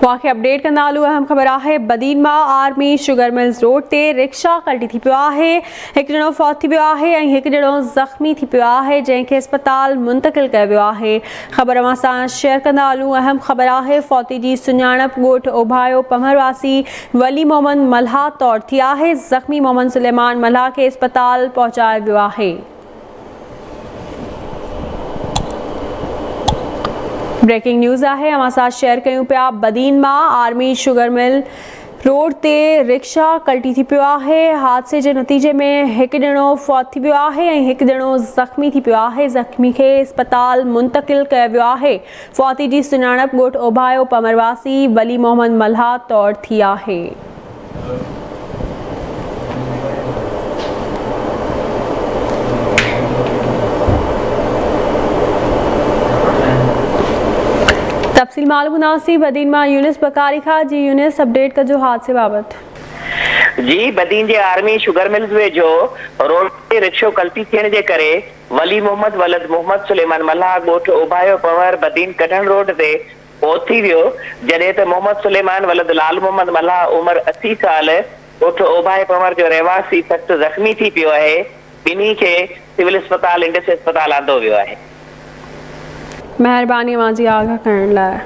वाक़ई अपडेट कंदा हलूं। अहम ख़बर आहे बदीन मां आर्मी शुगर मिल्स रोड ते रिक्शा पलटी थी पियो आहे। हिकु ॼणो फौत थी पियो आहे ऐं हिकु ॼणो ज़ख़्मी थी पियो आहे जंहिंखे अस्पताल मुंतक़िल कयो वियो आहे। ख़बर अवां सां शेयर कंदा हलूं। अहम ख़बर आहे फौती जी सुञाणप ॻोठ ओभायो पमरवासी वली मोहम्मद मल्हा तौर थी आहे। ज़ख़्मी मोहम्मद सुलेमान मल्हा खे अस्पताल पहुचायो वियो आहे। ब्रेकिंग न्यूज़ आहे अवां सां शेयर कयूं पिया। बदीन मां आर्मी शुगर मिल रोड ते रिक्शा पलटी थी पियो आहे। हादसे जे नतीजे में हिकु ॼणो फौत थी पियो आहे ऐं हिकु ॼणो ज़ख़्मी थी पियो आहे। ज़ख़्मी खे अस्पताल मुंतक़िल कयो वियो आहे। फौती जी सुञाणप ॻोठ ओभायो पमरवासी वली मोहम्मद मल्हा तौर थी आहे। तफ़सील मालूम नासी बदीन मां यूनिस बकारी खां। जी यूनिस अपडेट कजो हादसे बाबत। जी बदीन जे आर्मी शुगर मिल्स वेझो रोड ते रिक्शो कल्टी थियण जे करे वली मोहम्मद वलद मोहम्मद सुलेमान मल्हा ॻोठ ओभायो पवर बदीन कढण रोड ते फौत थी वियो, जॾहिं त मोहम्मद सुलेमान वलद लाल मोहम्मद मल्हा उमिरि 80 साल ॻोठ ओभायो पवर जो रहवासी सख़्त ज़ख़्मी थी पियो आहे। ॿिन्ही खे सिविल अस्पताल इंडस अस्पताल आंदो वियो आहे। महिरबानी अवां जी आगाह करण लाइ।